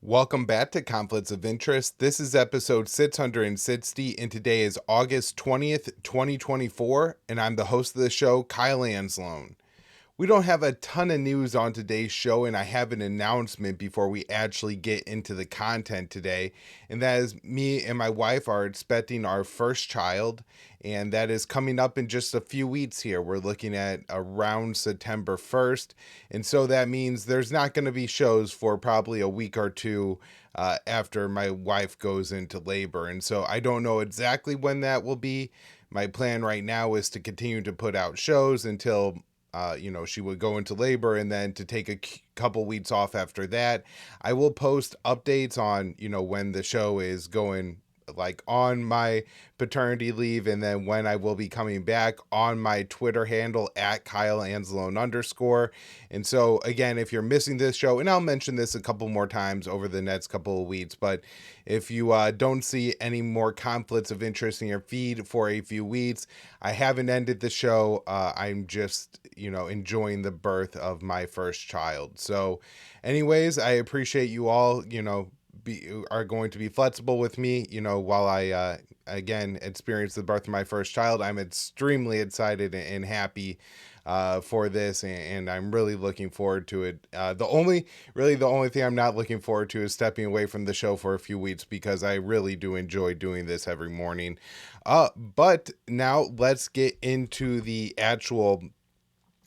Welcome back to Conflicts of Interest. This is episode 660, and today is August 20th, 2024, and I'm the host of the show, Kyle Anzalone. We don't have a ton of news on today's show, and I have an announcement before we actually get into the content today, and that is me and my wife are expecting our first child, and that is coming up in just a few weeks here. We're looking at around September 1st, and so that means there's not going to be shows for probably a week or two after my wife goes into labor, and so I don't know exactly when that will be. My plan right now is to continue to put out shows until she would go into labor, and then to take a couple weeks off after that. I will post updates on, when the show is going like on my paternity leave, and then when I will be coming back on my Twitter handle at Kyle Anzalone _ And so again, if you're missing this show, and I'll mention this a couple more times over the next couple of weeks, but if you don't see any more conflicts of interest in your feed for a few weeks, I haven't ended the show. I'm just, enjoying the birth of my first child. So anyways, I appreciate you all, are going to be flexible with me, while I again experience the birth of my first child. I'm extremely excited and happy for this, and I'm really looking forward to it. The only thing I'm not looking forward to is stepping away from the show for a few weeks, because I really do enjoy doing this every morning. But now let's get into the actual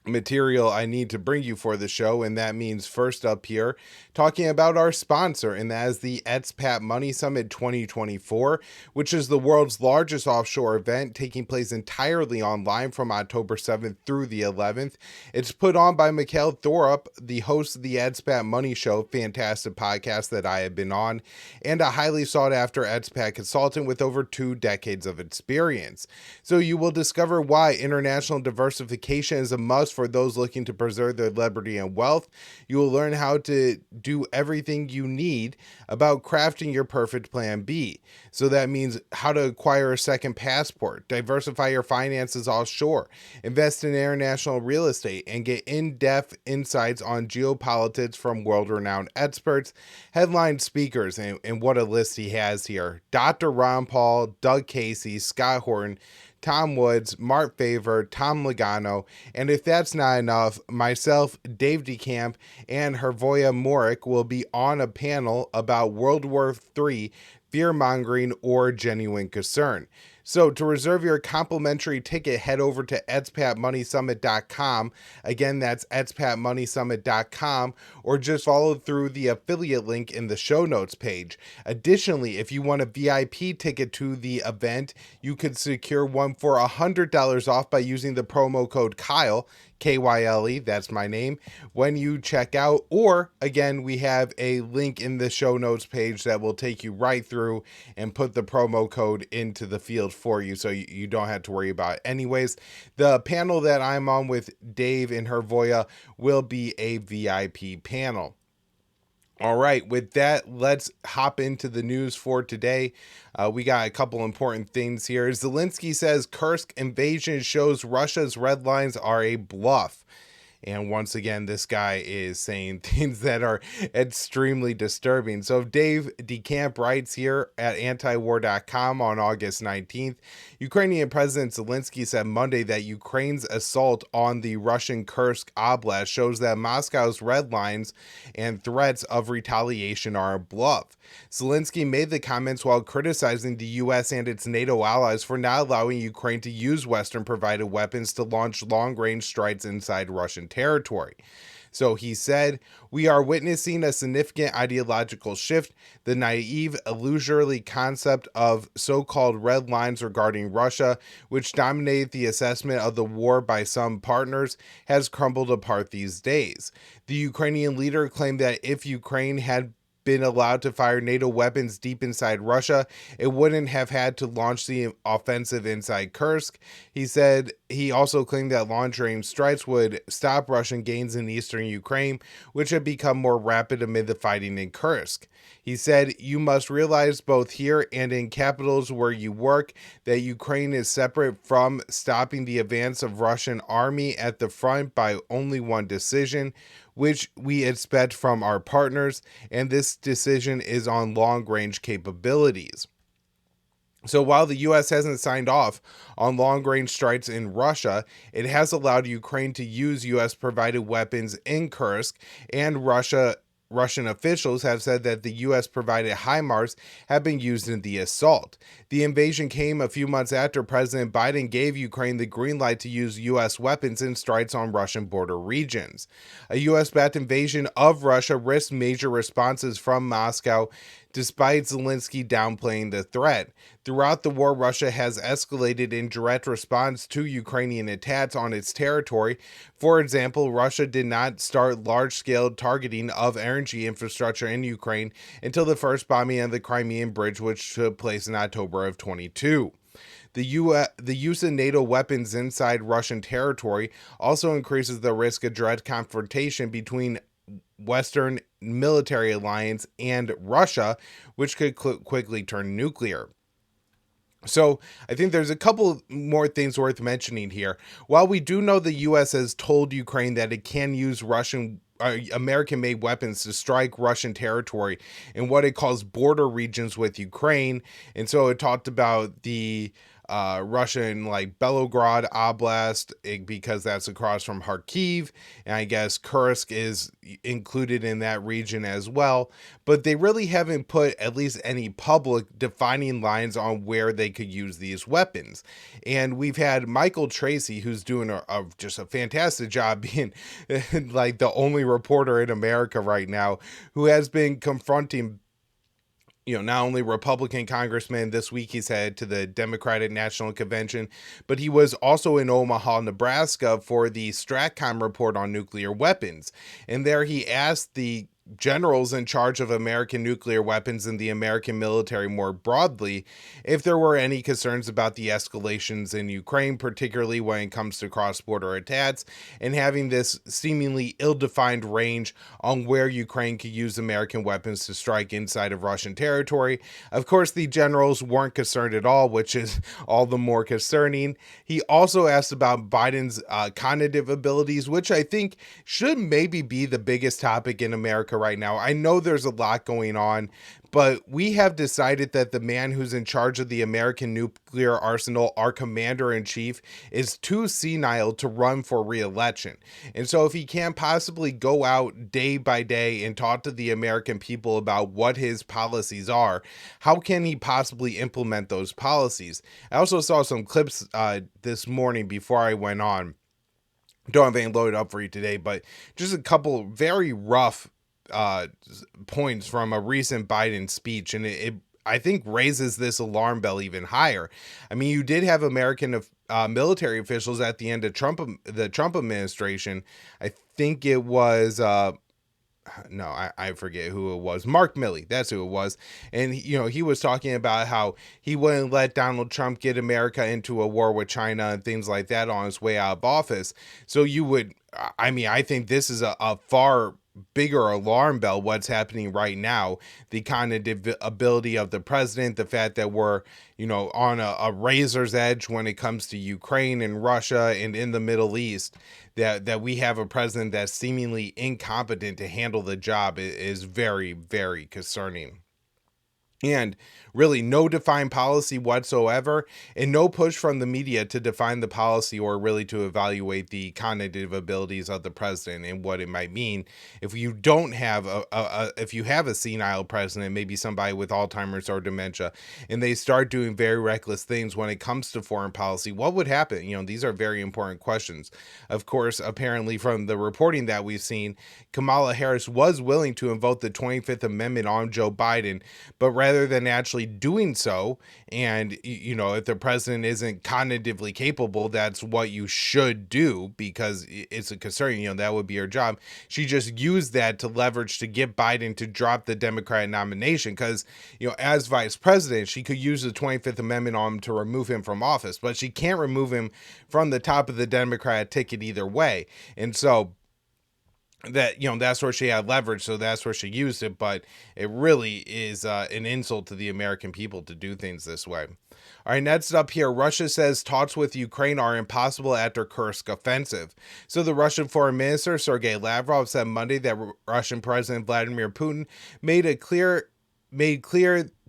material I need to bring you for the show, and that means first up here, talking about our sponsor, and that is the Expat Money Summit 2024, which is the world's largest offshore event, taking place entirely online from October 7th through the 11th. It's put on by Mikhail Thorup, the host of the Expat Money Show, fantastic podcast that I have been on, and a highly sought after expat consultant with over 2 decades of experience. So you will discover why international diversification is a must for those looking to preserve their liberty and wealth. You will learn how to do everything you need about crafting your perfect plan B. So that means how to acquire a second passport, diversify your finances offshore, invest in international real estate, and get in-depth insights on geopolitics from world-renowned experts, headline speakers, and what a list he has here. Dr. Ron Paul, Doug Casey, Scott Horton, Tom Woods, Mark Favor, Tom Logano, and if that's not enough, myself, Dave DeCamp, and Hervoya Morik will be on a panel about World War III, fear-mongering, or genuine concern. So to reserve your complimentary ticket, head over to expatmoneysummit.com. Again, that's expatmoneysummit.com, or just follow through the affiliate link in the show notes page. Additionally, if you want a VIP ticket to the event, you could secure one for $100 off by using the promo code Kyle, Kyle, that's my name, when you check out. Or again, we have a link in the show notes page that will take you right through and put the promo code into the field for you, so you don't have to worry about it. Anyways, the panel that I'm on with Dave and Hervoya will be a VIP panel. All right, with that, let's hop into the news for today. We got a couple important things here. Zelensky says Kursk invasion shows Russia's red lines are a bluff. And once again, this guy is saying things that are extremely disturbing. So Dave DeCamp writes here at antiwar.com on August 19th, Ukrainian President Zelensky said Monday that Ukraine's assault on the Russian Kursk Oblast shows that Moscow's red lines and threats of retaliation are a bluff. Zelensky made the comments while criticizing the US and its NATO allies for not allowing Ukraine to use Western-provided weapons to launch long-range strikes inside Russian territory. So he said, "We are witnessing a significant ideological shift. The naive, illusory concept of so-called red lines regarding Russia, which dominated the assessment of the war by some partners, has crumbled apart these days." The Ukrainian leader claimed that if Ukraine had been allowed to fire NATO weapons deep inside Russia, it wouldn't have had to launch the offensive inside Kursk. He said he also claimed that long-range strikes would stop Russian gains in eastern Ukraine, which had become more rapid amid the fighting in Kursk. He said, "You must realize both here and in capitals where you work that Ukraine is separate from stopping the advance of Russian army at the front by only one decision. which we expect from our partners, and this decision is on long-range capabilities. So while the U.S. hasn't signed off on long-range strikes in Russia, it has allowed Ukraine to use U.S.-provided weapons in Kursk, and Russian officials have said that the U.S.-provided HIMARS have been used in the assault. The invasion came a few months after President Biden gave Ukraine the green light to use U.S. weapons in strikes on Russian border regions. A U.S.-backed invasion of Russia risked major responses from Moscow, despite Zelensky downplaying the threat. Throughout the war, Russia has escalated in direct response to Ukrainian attacks on its territory. For example, Russia did not start large-scale targeting of energy infrastructure in Ukraine until the first bombing of the Crimean Bridge, which took place in October of 2022. The use of NATO weapons inside Russian territory also increases the risk of direct confrontation between Western military alliance and Russia, which could quickly turn nuclear. So I think there's a couple more things worth mentioning here. While we do know the U.S. has told Ukraine that it can use American-made weapons to strike Russian territory in what it calls border regions with Ukraine, and so it talked about the Russian Belgorod Oblast, because that's across from Kharkiv, and I guess Kursk is included in that region as well. But they really haven't put at least any public defining lines on where they could use these weapons. And we've had Michael Tracy, who's doing just a fantastic job being the only reporter in America right now, who has been confronting not only Republican congressmen. This week he's headed to the Democratic National Convention, but he was also in Omaha, Nebraska for the Stratcom report on nuclear weapons. And there he asked the generals in charge of American nuclear weapons and the American military more broadly if there were any concerns about the escalations in Ukraine, particularly when it comes to cross-border attacks and having this seemingly ill-defined range on where Ukraine could use American weapons to strike inside of Russian territory. Of course, the generals weren't concerned at all, which is all the more concerning. He also asked about Biden's cognitive abilities, which I think should maybe be the biggest topic in America right now. I know there's a lot going on, but we have decided that the man who's in charge of the American nuclear arsenal, our commander-in-chief, is too senile to run for re-election. And so if he can't possibly go out day by day and talk to the American people about what his policies are, how can he possibly implement those policies? I also saw some clips this morning before I went on. Don't have anything loaded up for you today, but just a couple very rough points from a recent Biden speech, and it I think raises this alarm bell even higher. I mean, you did have American military officials at the end of the Trump administration. I think it was I forget who it was. Mark Milley, that's who it was. And he was talking about how he wouldn't let Donald Trump get America into a war with China and things like that on his way out of office. So I think this is a far bigger alarm bell, what's happening right now, the cognitive ability of the president, the fact that we're on a razor's edge when it comes to Ukraine and Russia and in the Middle East, that we have a president that's seemingly incompetent to handle the job is very, very concerning. And really no defined policy whatsoever, and no push from the media to define the policy or really to evaluate the cognitive abilities of the president and what it might mean if you don't have if you have a senile president, maybe somebody with Alzheimer's or dementia, and they start doing very reckless things when it comes to foreign policy. What would happen? These are very important questions. Of course, apparently from the reporting that we've seen, Kamala Harris was willing to invoke the 25th Amendment on Joe Biden, but rather than actually doing so, and if the president isn't cognitively capable, that's what you should do because it's a concern, that would be her job. She just used that to leverage to get Biden to drop the Democratic nomination because, as vice president, she could use the 25th Amendment on him to remove him from office, but she can't remove him from the top of the Democratic ticket either way. And so that, that's where she had leverage, so that's where she used it. But it really is an insult to the American people to do things this way. All right, next up here, Russia says talks with Ukraine are impossible after Kursk offensive. So the Russian Foreign Minister Sergei Lavrov said Monday that Russian President Vladimir Putin made clear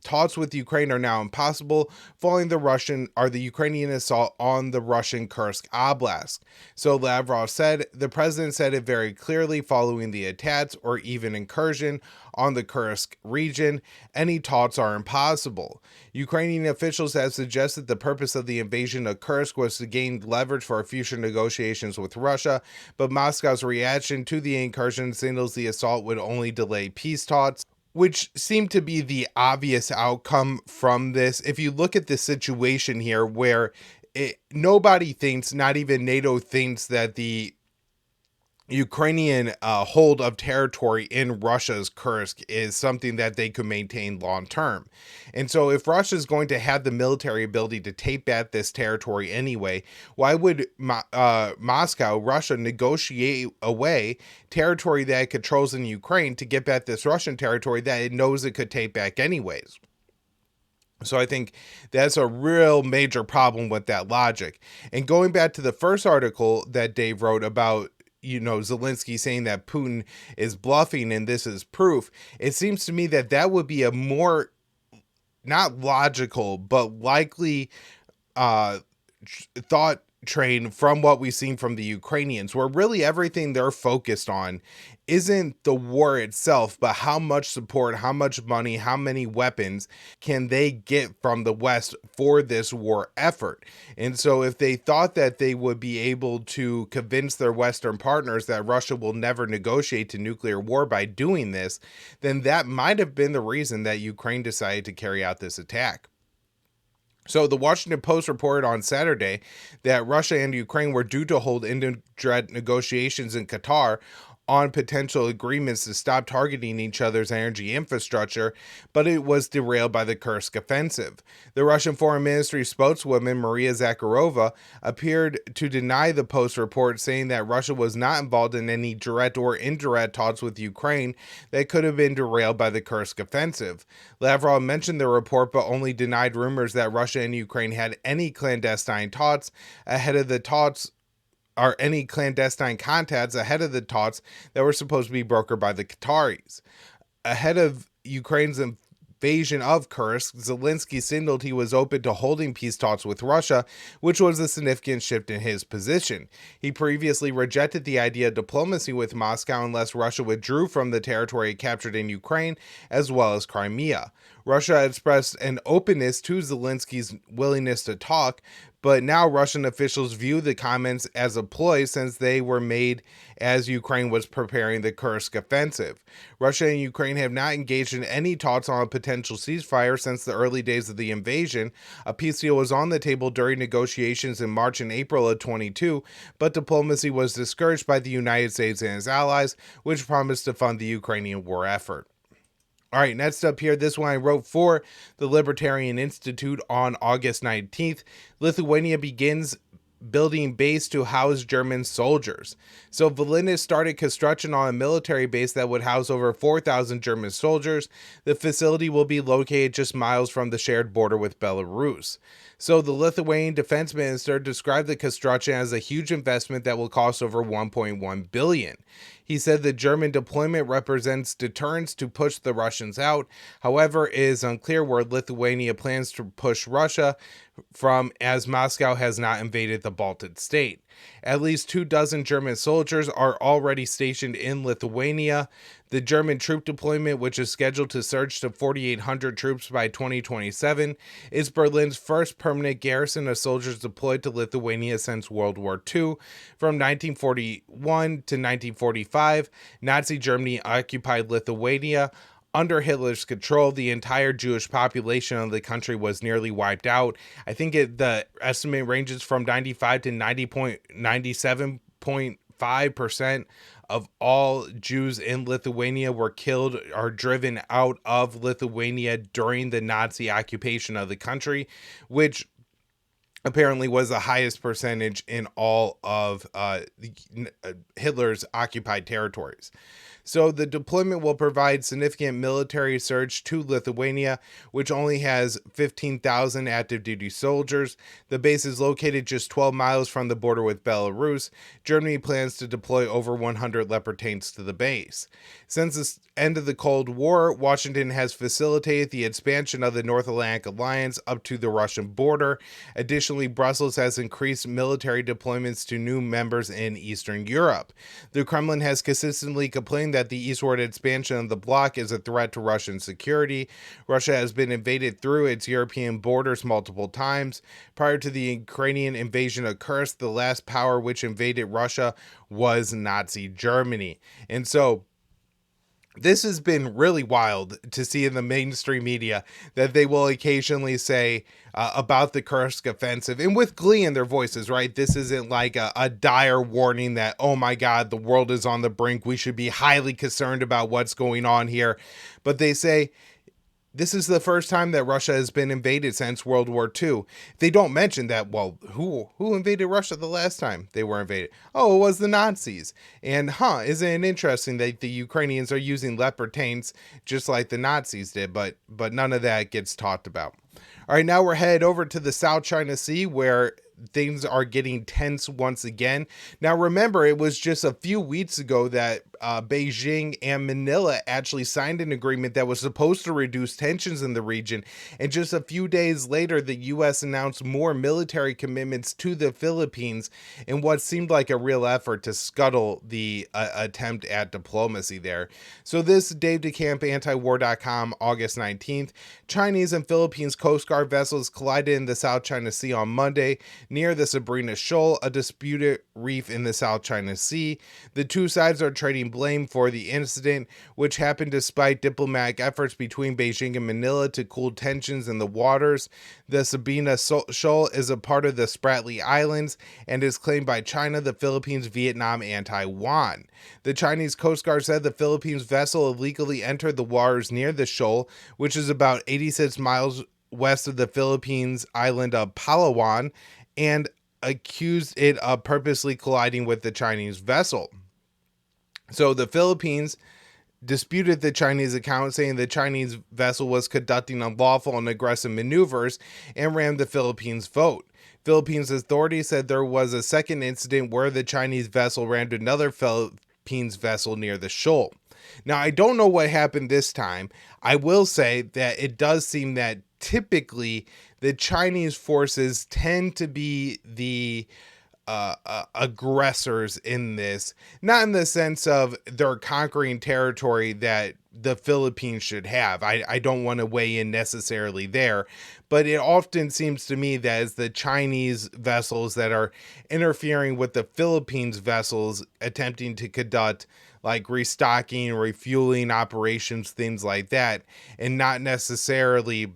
talks with Ukraine are now impossible following the Ukrainian assault on the Russian Kursk Oblast. So Lavrov said the president said it very clearly following the attacks or even incursion on the Kursk region, any talks are impossible. Ukrainian officials have suggested the purpose of the invasion of Kursk was to gain leverage for future negotiations with Russia, but Moscow's reaction to the incursion signals the assault would only delay peace talks, which seemed to be the obvious outcome from this. If you look at the situation here where nobody thinks, not even NATO thinks, that the Ukrainian hold of territory in Russia's Kursk is something that they could maintain long term. And so if Russia is going to have the military ability to take back this territory anyway, why would Moscow, Russia, negotiate away territory that it controls in Ukraine to get back this Russian territory that it knows it could take back anyways? So I think that's a real major problem with that logic. And going back to the first article that Dave wrote about, Zelensky saying that Putin is bluffing and this is proof, it seems to me that that would be a more, not logical, but likely thought train from what we've seen from the Ukrainians, where really everything they're focused on isn't the war itself, but how much support, how much money, how many weapons can they get from the West for this war effort. And so if they thought that they would be able to convince their Western partners that Russia will never negotiate to nuclear war by doing this, then that might have been the reason that Ukraine decided to carry out this attack. So the Washington Post reported on Saturday that Russia and Ukraine were due to hold indirect negotiations in Qatar on potential agreements to stop targeting each other's energy infrastructure, but it was derailed by the Kursk offensive. The Russian Foreign Ministry spokeswoman Maria Zakharova appeared to deny the Post report, saying that Russia was not involved in any direct or indirect talks with Ukraine that could have been derailed by the Kursk offensive. Lavrov mentioned the report, but only denied rumors that Russia and Ukraine had any clandestine talks ahead of the talks or any clandestine contacts ahead of the talks that were supposed to be brokered by the Qataris. Ahead of Ukraine's invasion of Kursk, Zelensky signaled he was open to holding peace talks with Russia, which was a significant shift in his position. He previously rejected the idea of diplomacy with Moscow unless Russia withdrew from the territory it captured in Ukraine, as well as Crimea. Russia expressed an openness to Zelensky's willingness to talk, but now Russian officials view the comments as a ploy since they were made as Ukraine was preparing the Kursk offensive. Russia and Ukraine have not engaged in any talks on a potential ceasefire since the early days of the invasion. A peace deal was on the table during negotiations in March and April of 22, but diplomacy was discouraged by the United States and its allies, which promised to fund the Ukrainian war effort. All right, next up here, this one I wrote for the Libertarian Institute on August 19th. Lithuania begins building base to house German soldiers. So Vilnius started construction on a military base that would house over 4,000 German soldiers. The facility will be located just miles from the shared border with Belarus. So the Lithuanian defense minister described the construction as a huge investment that will cost over 1.1 billion. He said the German deployment represents deterrence to push the Russians out. However, it is unclear where Lithuania plans to push Russia from, as Moscow has not invaded the Baltic state. At least 24 German soldiers are already stationed in Lithuania. The German troop deployment, which is scheduled to surge to 4,800 troops by 2027, is Berlin's first permanent garrison of soldiers deployed to Lithuania since World War II. From 1941 to 1945, Nazi Germany occupied Lithuania. Under Hitler's control, the entire Jewish population of the country was nearly wiped out. I think the estimate ranges from 95 to 97.5% of all Jews in Lithuania were killed or driven out of Lithuania during the Nazi occupation of the country, which apparently was the highest percentage in all of Hitler's occupied territories. So the deployment will provide significant military surge to Lithuania, which only has 15,000 active duty soldiers. The base is located just 12 miles from the border with Belarus. Germany plans to deploy over 100 Leopard tanks to the base. Since the end of the Cold War, Washington has facilitated the expansion of the North Atlantic Alliance up to the Russian border. Additionally, Brussels has increased military deployments to new members in Eastern Europe. The Kremlin has consistently complained that the eastward expansion of the bloc is a threat to Russian security. Russia has been invaded through its European borders multiple times. Prior to the Ukrainian invasion of Kursk, the last power which invaded Russia was Nazi Germany. And so this has been really wild to see in the mainstream media that they will occasionally say about the Kursk offensive, and with glee in their voices, right? This isn't like a dire warning that, oh my God, the world is on the brink. We should be highly concerned about what's going on here. But they say, this is the first time that Russia has been invaded since World War II. They don't mention that, well, who invaded Russia the last time they were invaded? Oh, it was the Nazis. And isn't it interesting that the Ukrainians are using Leopard tanks just like the Nazis did, but none of that gets talked about. All right, now we're headed over to the South China Sea, where things are getting tense once again. Now, remember, it was just a few weeks ago that Beijing and Manila actually signed an agreement that was supposed to reduce tensions in the region. And just a few days later, the U.S. announced more military commitments to the Philippines in what seemed like a real effort to scuttle the attempt at diplomacy there. So this, Dave DeCamp, antiwar.com, August 19th. Chinese and Philippines Coast Guard vessels collided in the South China Sea on Monday near the Sabrina Shoal, a disputed reef in the South China Sea. The two sides are trading blame for the incident, which happened despite diplomatic efforts between Beijing and Manila to cool tensions in the waters. The Sabrina Shoal is a part of the Spratly Islands and is claimed by China, the Philippines, Vietnam, and Taiwan. The Chinese Coast Guard said the Philippines vessel illegally entered the waters near the shoal, which is about 86 miles west of the Philippines island of Palawan, and accused it of purposely colliding with the Chinese vessel. So the Philippines disputed the Chinese account, saying the Chinese vessel was conducting unlawful and aggressive maneuvers and rammed the Philippines' boat. Philippines authorities said there was a second incident where the Chinese vessel rammed another Philippines vessel near the shoal. Now, I don't know what happened this time. I will say that it does seem that typically the Chinese forces tend to be the aggressors in this, not in the sense of they're conquering territory that the Philippines should have. I don't want to weigh in necessarily there, but it often seems to me that it's the Chinese vessels that are interfering with the Philippines vessels attempting to conduct like restocking, refueling operations, things like that, and not necessarily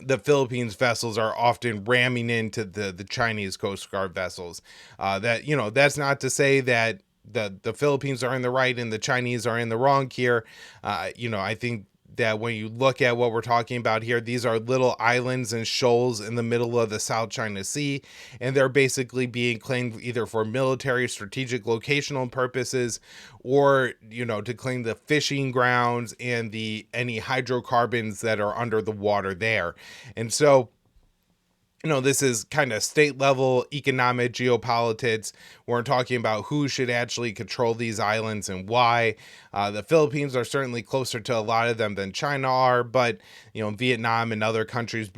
the Philippines vessels are often ramming into the Chinese Coast Guard vessels. That's not to say that the Philippines are in the right and the Chinese are in the wrong here. I think that when you look at what we're talking about here, these are little islands and shoals in the middle of the South China Sea, and they're basically being claimed either for military, strategic, locational purposes, or to claim the fishing grounds and any hydrocarbons that are under the water there. And so this is kind of state level economic geopolitics. We're talking about who should actually control these islands and why. The Philippines are certainly closer to a lot of them than China are, but Vietnam and other countries,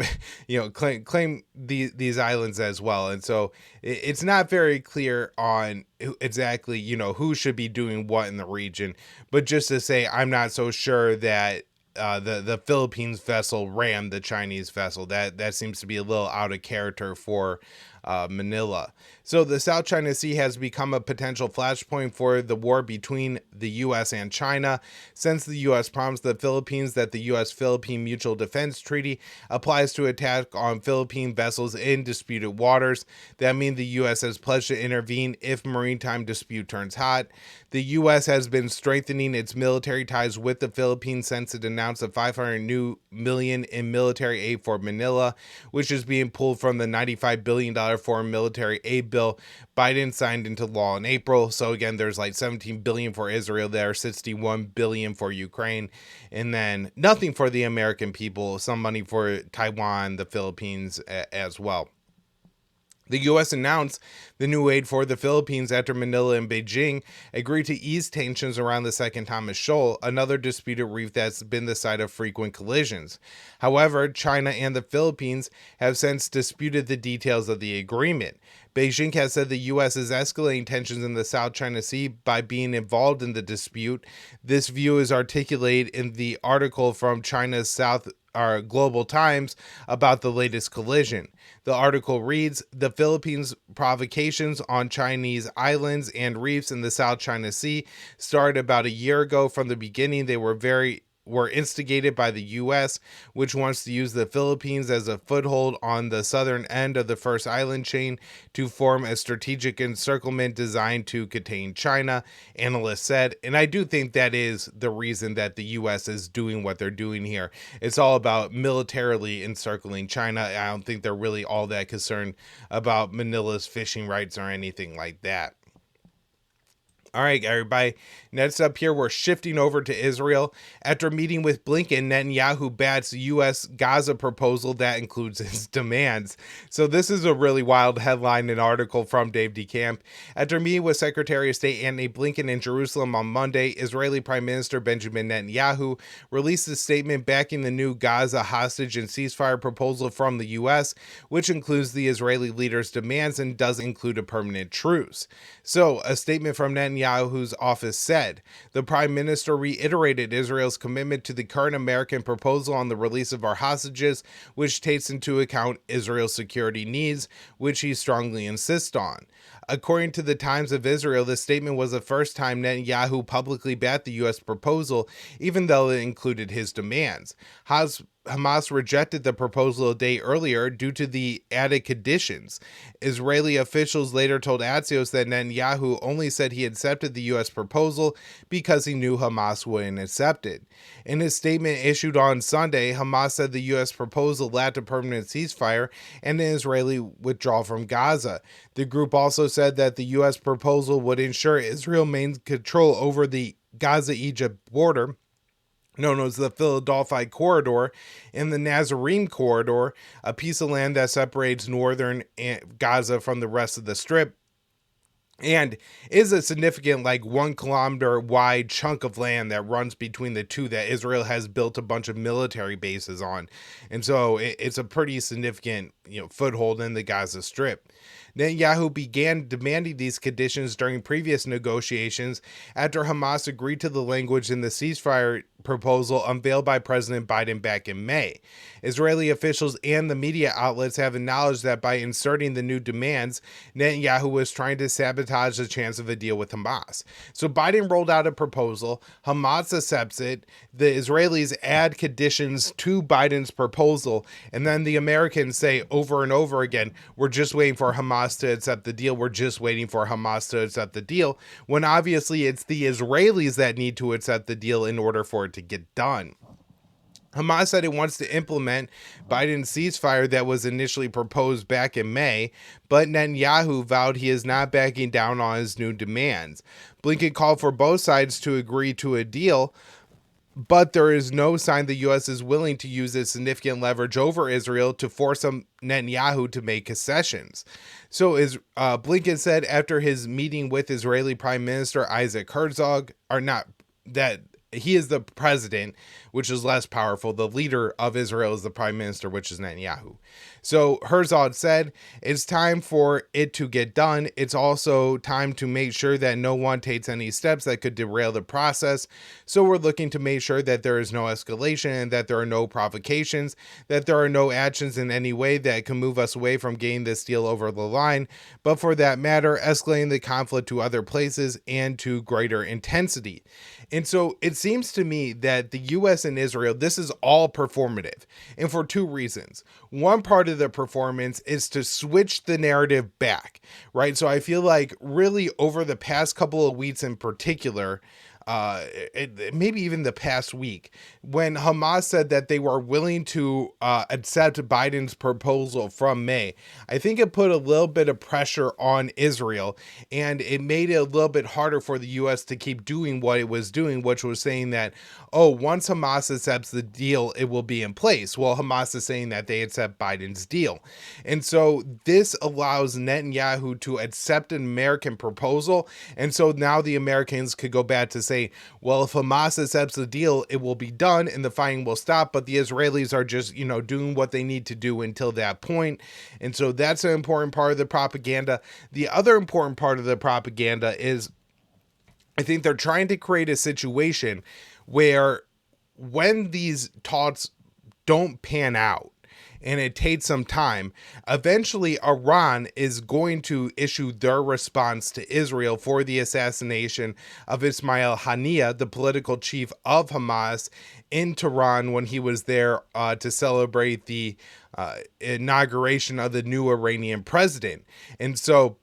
claim these islands as well. And so it's not very clear on exactly who should be doing what in the region. But just to say, I'm not so sure that the Philippines vessel rammed the Chinese vessel. That seems to be a little out of character for Manila. So the South China Sea has become a potential flashpoint for the war between the U.S. and China, since the U.S. promised the Philippines that the U.S.-Philippine Mutual Defense Treaty applies to attack on Philippine vessels in disputed waters. That means the U.S. has pledged to intervene if maritime dispute turns hot. The U.S. has been strengthening its military ties with the Philippines since it announced a $500 million in military aid for Manila, which is being pulled from the $95 billion foreign military aid bill Biden signed into law in April. So again, there's like $17 billion for Israel there, $61 billion for Ukraine, and then nothing for the American people, some money for Taiwan, the Philippines as well. The U.S. announced the new aid for the Philippines after Manila and Beijing agreed to ease tensions around the Second Thomas Shoal, another disputed reef that's been the site of frequent collisions. However, China and the Philippines have since disputed the details of the agreement. Beijing has said the U.S. is escalating tensions in the South China Sea by being involved in the dispute. This view is articulated in the article from China's Global Times about the latest collision. The article reads, "The Philippines' provocations on Chinese islands and reefs in the South China Sea started about a year ago. From the beginning, they were instigated by the U.S., which wants to use the Philippines as a foothold on the southern end of the first island chain to form a strategic encirclement designed to contain China," analysts said. And I do think that is the reason that the U.S. is doing what they're doing here. It's all about militarily encircling China. I don't think they're really all that concerned about Manila's fishing rights or anything like that. All right, everybody. Next up here, we're shifting over to Israel. After meeting with Blinken, Netanyahu bats US Gaza proposal that includes his demands. So this is a really wild headline and article from Dave DeCamp. After meeting with Secretary of State Antony Blinken in Jerusalem on Monday, Israeli Prime Minister Benjamin Netanyahu released a statement backing the new Gaza hostage and ceasefire proposal from the U.S., which includes the Israeli leader's demands and doesn't include a permanent truce. So a statement from Netanyahu's office said, "The Prime Minister reiterated Israel's commitment to the current American proposal on the release of our hostages, which takes into account Israel's security needs, which he strongly insists on." According to the Times of Israel, this statement was the first time Netanyahu publicly backed the U.S. proposal, even though it included his demands. Hamas rejected the proposal a day earlier due to the added conditions. Israeli officials later told Axios that Netanyahu only said he accepted the U.S. proposal because he knew Hamas wouldn't accept it. In his statement issued on Sunday, Hamas said the U.S. proposal lacked a permanent ceasefire and an Israeli withdrawal from Gaza. The group also said that the U.S. proposal would ensure Israel maintains control over the Gaza-Egypt border, known as the Philadelphia Corridor, and the Nazarene Corridor, a piece of land that separates northern Gaza from the rest of the Strip, and is a significant 1 kilometer wide chunk of land that runs between the two that Israel has built a bunch of military bases on. And so it's a pretty significant foothold in the Gaza Strip. Netanyahu began demanding these conditions during previous negotiations after Hamas agreed to the language in the ceasefire proposal unveiled by President Biden back in May. Israeli officials and the media outlets have acknowledged that by inserting the new demands, Netanyahu was trying to sabotage the chance of a deal with Hamas. So Biden rolled out a proposal, Hamas accepts it, the Israelis add conditions to Biden's proposal, and then the Americans say over and over again, we're just waiting for Hamas to accept the deal, we're just waiting for Hamas to accept the deal, when obviously it's the Israelis that need to accept the deal in order for it to get done. Hamas said it wants to implement Biden's ceasefire that was initially proposed back in May, but Netanyahu vowed he is not backing down on his new demands. Blinken called for both sides to agree to a deal, but there is no sign the U.S. is willing to use its significant leverage over Israel to force Netanyahu to make concessions. So Blinken said after his meeting with Israeli Prime Minister Isaac Herzog, he is the president, which is less powerful. The leader of Israel is the prime minister, which is Netanyahu. So Herzog said, it's time for it to get done. It's also time to make sure that no one takes any steps that could derail the process. So we're looking to make sure that there is no escalation and that there are no provocations, that there are no actions in any way that can move us away from getting this deal over the line, but for that matter, escalating the conflict to other places and to greater intensity. And so it seems to me that the US and Israel, this is all performative, and for two reasons. One part of the performance is to switch the narrative back, right? So I feel like really over the past couple of weeks in particular, maybe even the past week, when Hamas said that they were willing to accept Biden's proposal from May, I think it put a little bit of pressure on Israel, and it made it a little bit harder for the U.S. to keep doing what it was doing, which was saying that, oh, once Hamas accepts the deal, it will be in place. Well, Hamas is saying that they accept Biden's deal. And so this allows Netanyahu to accept an American proposal, and so now the Americans could go back to say, well, if Hamas accepts the deal, it will be done and the fighting will stop, but the Israelis are just, doing what they need to do until that point. And so that's an important part of the propaganda. The other important part of the propaganda is, I think they're trying to create a situation where when these talks don't pan out, and it takes some time, eventually Iran is going to issue their response to Israel for the assassination of Ismail Haniyeh, the political chief of Hamas, in Tehran when he was there to celebrate the inauguration of the new Iranian president. And so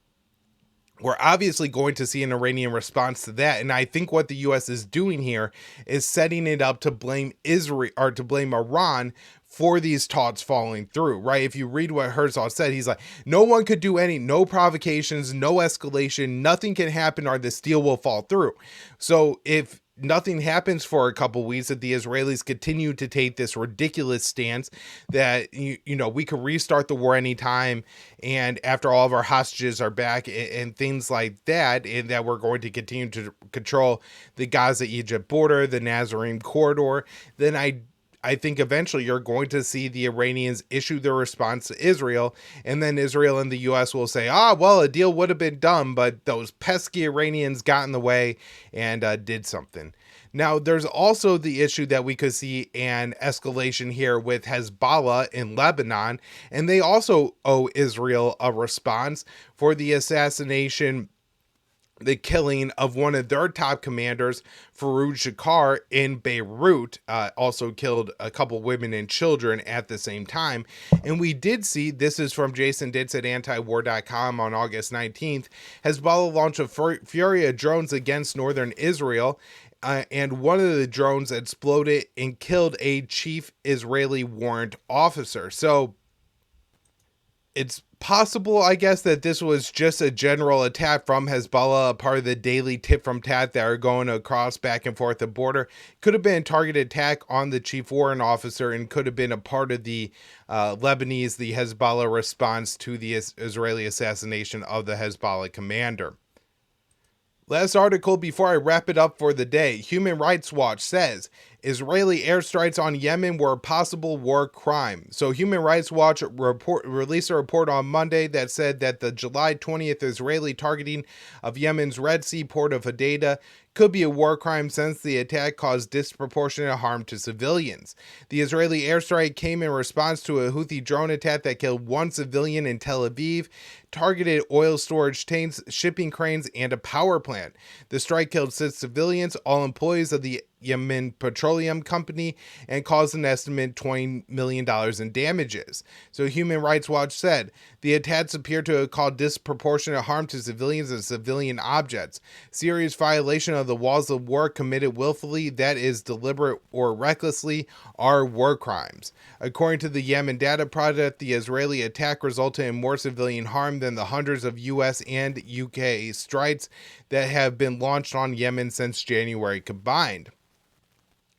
we're obviously going to see an Iranian response to that. And I think what the U.S. is doing here is setting it up to blame Israel, or to blame Iran for these talks falling through, right? If you read what Herzog said, he's like, no one could do no provocations, no escalation, nothing can happen or this deal will fall through. So if nothing happens for a couple weeks, that the Israelis continue to take this ridiculous stance that, we could restart the war anytime, and after all of our hostages are back and things like that, and that we're going to continue to control the Gaza-Egypt border, the Nazarene corridor, then I think eventually you're going to see the Iranians issue their response to Israel, and then Israel and the U.S. will say, well, a deal would have been done, but those pesky Iranians got in the way and did something. Now, there's also the issue that we could see an escalation here with Hezbollah in Lebanon, and they also owe Israel a response for the assassination, the killing of one of their top commanders, Farouk Shakar, in Beirut, also killed a couple women and children at the same time. And we did see, this is from Jason Ditz at antiwar.com on August 19th, Hezbollah launched a fury of drones against northern Israel, and one of the drones exploded and killed a chief Israeli warrant officer. So it's possible, I guess, that this was just a general attack from Hezbollah, a part of the daily tip from Tat that are going across back and forth the border. Could have been a targeted attack on the chief warrant officer, and could have been a part of the the Hezbollah response to the Israeli assassination of the Hezbollah commander. Last article before I wrap it up for the day. Human Rights Watch says Israeli airstrikes on Yemen were a possible war crime. So Human Rights Watch released a report on Monday that said that the July 20th Israeli targeting of Yemen's Red Sea port of Hodeidah could be a war crime since the attack caused disproportionate harm to civilians. The Israeli airstrike came in response to a Houthi drone attack that killed one civilian in Tel Aviv, targeted oil storage tanks, shipping cranes, and a power plant. The strike killed 6 civilians, all employees of the Yemen Petroleum Company, and caused an estimated $20 million in damages. So Human Rights Watch said, the attacks appear to have caused disproportionate harm to civilians and civilian objects. Serious violation of the laws of war committed willfully, that is deliberate or recklessly, are war crimes. According to the Yemen Data Project, the Israeli attack resulted in more civilian harm than the hundreds of US and UK strikes that have been launched on Yemen since January combined.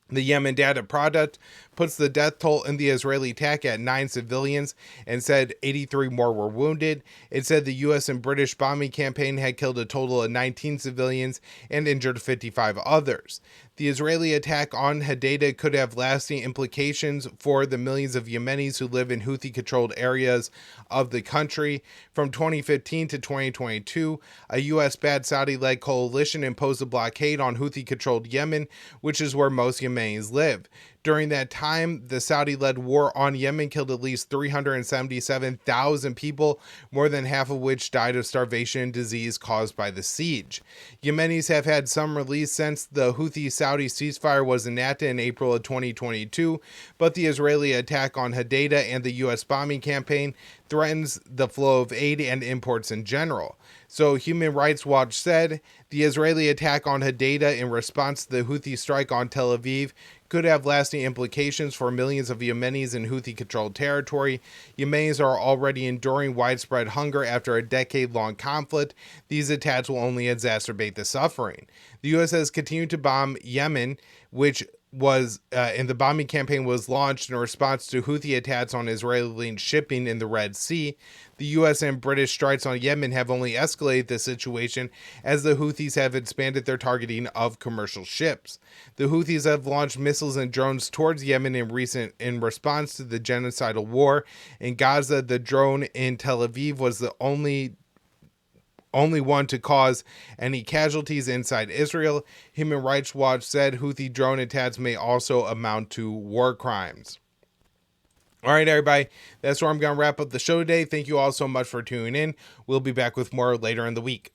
The Yemen Data Project puts the death toll in the Israeli attack at 9 civilians and said 83 more were wounded. It said the U.S. and British bombing campaign had killed a total of 19 civilians and injured 55 others. The Israeli attack on Hodeidah could have lasting implications for the millions of Yemenis who live in Houthi-controlled areas of the country. From 2015 to 2022, a U.S.-backed Saudi-led coalition imposed a blockade on Houthi-controlled Yemen, which is where most Yemenis live. During that time, the Saudi-led war on Yemen killed at least 377,000 people, more than half of which died of starvation and disease caused by the siege. Yemenis have had some release since the Houthi-Saudi ceasefire was enacted in April of 2022, but the Israeli attack on Hodeidah and the U.S. bombing campaign threatens the flow of aid and imports in general. So Human Rights Watch said the Israeli attack on Hodeidah in response to the Houthi strike on Tel Aviv could have lasting implications for millions of Yemenis in Houthi-controlled territory. Yemenis are already enduring widespread hunger after a decade-long conflict. These attacks will only exacerbate the suffering. The U.S. has continued to bomb Yemen, which was and the bombing campaign was launched in response to Houthi attacks on Israeli shipping in the Red Sea. The U.S. and British strikes on Yemen have only escalated the situation as the Houthis have expanded their targeting of commercial ships. The Houthis have launched missiles and drones towards Yemen in response to the genocidal war in Gaza. The drone in Tel Aviv was the only one to cause any casualties inside Israel. Human Rights Watch said Houthi drone attacks may also amount to war crimes. All right, everybody, that's where I'm going to wrap up the show today. Thank you all so much for tuning in. We'll be back with more later in the week.